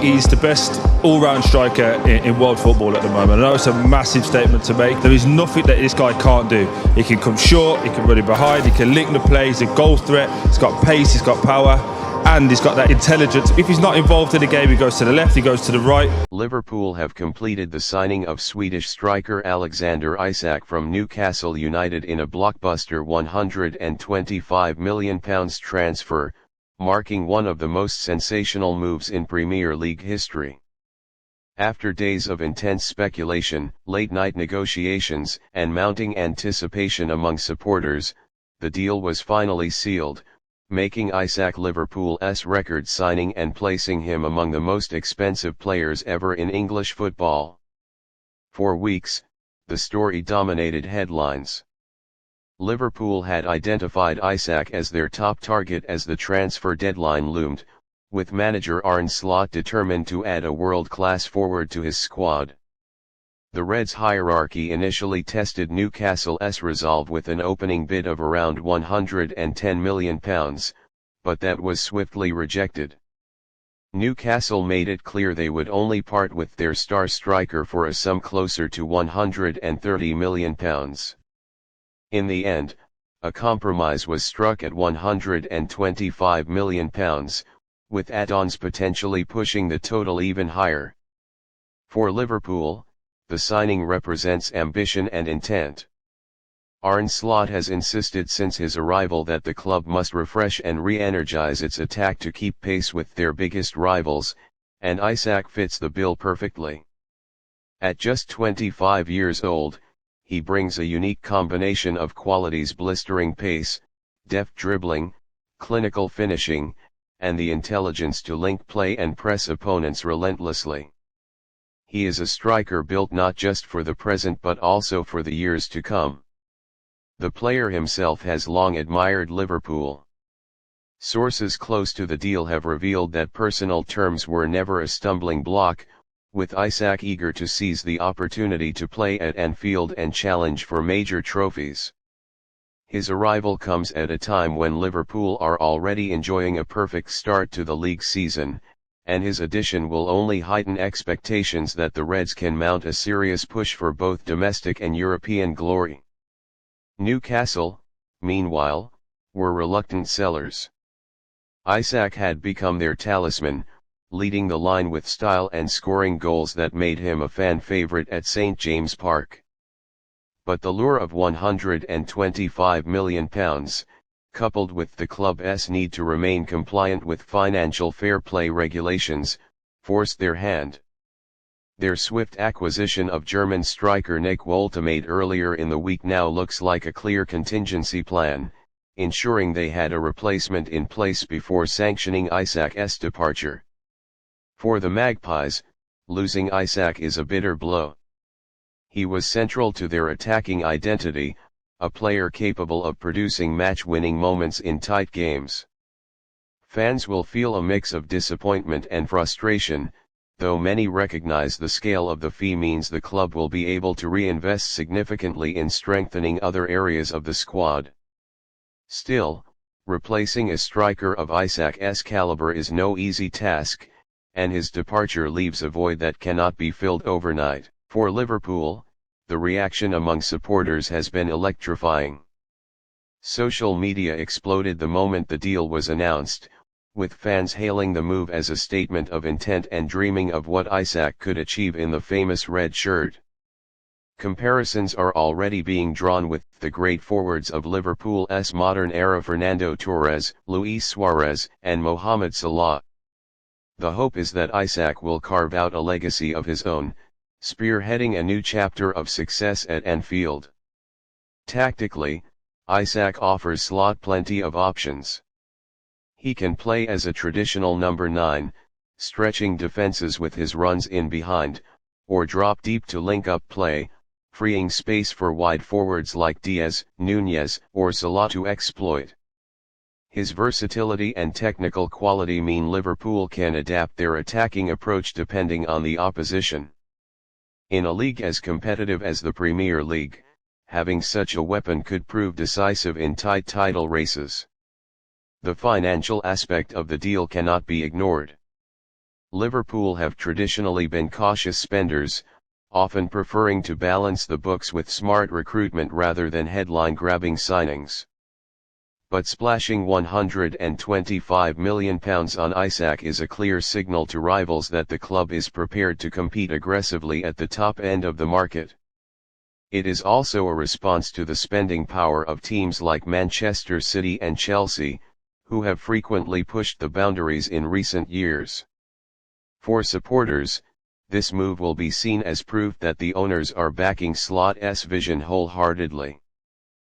He's the best all-round striker in world football at the moment. I know it's a massive statement to make. There is nothing that this guy can't do. He can come short, he can run it behind, he can link the play, he's a goal threat, he's got pace, he's got power, and he's got that intelligence. If he's not involved in the game, he goes to the left, he goes to the right. Liverpool have completed the signing of Swedish striker Alexander Isak from Newcastle United in a blockbuster £125 million transfer, marking one of the most sensational moves in Premier League history. After days of intense speculation, late-night negotiations, and mounting anticipation among supporters, the deal was finally sealed, making Isak Liverpool's record signing and placing him among the most expensive players ever in English football. For weeks, the story dominated headlines. Liverpool had identified Isak as their top target as the transfer deadline loomed, with manager Arne Slot determined to add a world-class forward to his squad. The Reds' hierarchy initially tested Newcastle's resolve with an opening bid of around £110 million, but that was swiftly rejected. Newcastle made it clear they would only part with their star striker for a sum closer to £130 million. In the end, a compromise was struck at £125 million, with add-ons potentially pushing the total even higher. For Liverpool, the signing represents ambition and intent. Arne Slot has insisted since his arrival that the club must refresh and re-energize its attack to keep pace with their biggest rivals, and Isak fits the bill perfectly. At just 25 years old, he brings a unique combination of qualities: blistering pace, deft dribbling, clinical finishing, and the intelligence to link play and press opponents relentlessly. He is a striker built not just for the present but also for the years to come. The player himself has long admired Liverpool. Sources close to the deal have revealed that personal terms were never a stumbling block, with Isak eager to seize the opportunity to play at Anfield and challenge for major trophies. His arrival comes at a time when Liverpool are already enjoying a perfect start to the league season, and his addition will only heighten expectations that the Reds can mount a serious push for both domestic and European glory. Newcastle, meanwhile, were reluctant sellers. Isak had become their talisman, leading the line with style and scoring goals that made him a fan favourite at St James Park. But the lure of £125 million, coupled with the club's need to remain compliant with financial fair play regulations, forced their hand. Their swift acquisition of German striker Nick Woltemade earlier in the week now looks like a clear contingency plan, ensuring they had a replacement in place before sanctioning Isak's departure. For the Magpies, losing Isak is a bitter blow. He was central to their attacking identity, a player capable of producing match-winning moments in tight games. Fans will feel a mix of disappointment and frustration, though many recognize the scale of the fee means the club will be able to reinvest significantly in strengthening other areas of the squad. Still, replacing a striker of Isak's caliber is no easy task, and his departure leaves a void that cannot be filled overnight. For Liverpool, the reaction among supporters has been electrifying. Social media exploded the moment the deal was announced, with fans hailing the move as a statement of intent and dreaming of what Isak could achieve in the famous red shirt. Comparisons are already being drawn with the great forwards of Liverpool's modern era: Fernando Torres, Luis Suarez, and Mohamed Salah. The hope is that Isak will carve out a legacy of his own, spearheading a new chapter of success at Anfield. Tactically, Isak offers Slot plenty of options. He can play as a traditional number 9, stretching defenses with his runs in behind, or drop deep to link up play, freeing space for wide forwards like Diaz, Nunez, or Salah to exploit. His versatility and technical quality mean Liverpool can adapt their attacking approach depending on the opposition. In a league as competitive as the Premier League, having such a weapon could prove decisive in tight title races. The financial aspect of the deal cannot be ignored. Liverpool have traditionally been cautious spenders, often preferring to balance the books with smart recruitment rather than headline-grabbing signings. But splashing £125 million on Isak is a clear signal to rivals that the club is prepared to compete aggressively at the top end of the market. It is also a response to the spending power of teams like Manchester City and Chelsea, who have frequently pushed the boundaries in recent years. For supporters, this move will be seen as proof that the owners are backing Slot's vision wholeheartedly.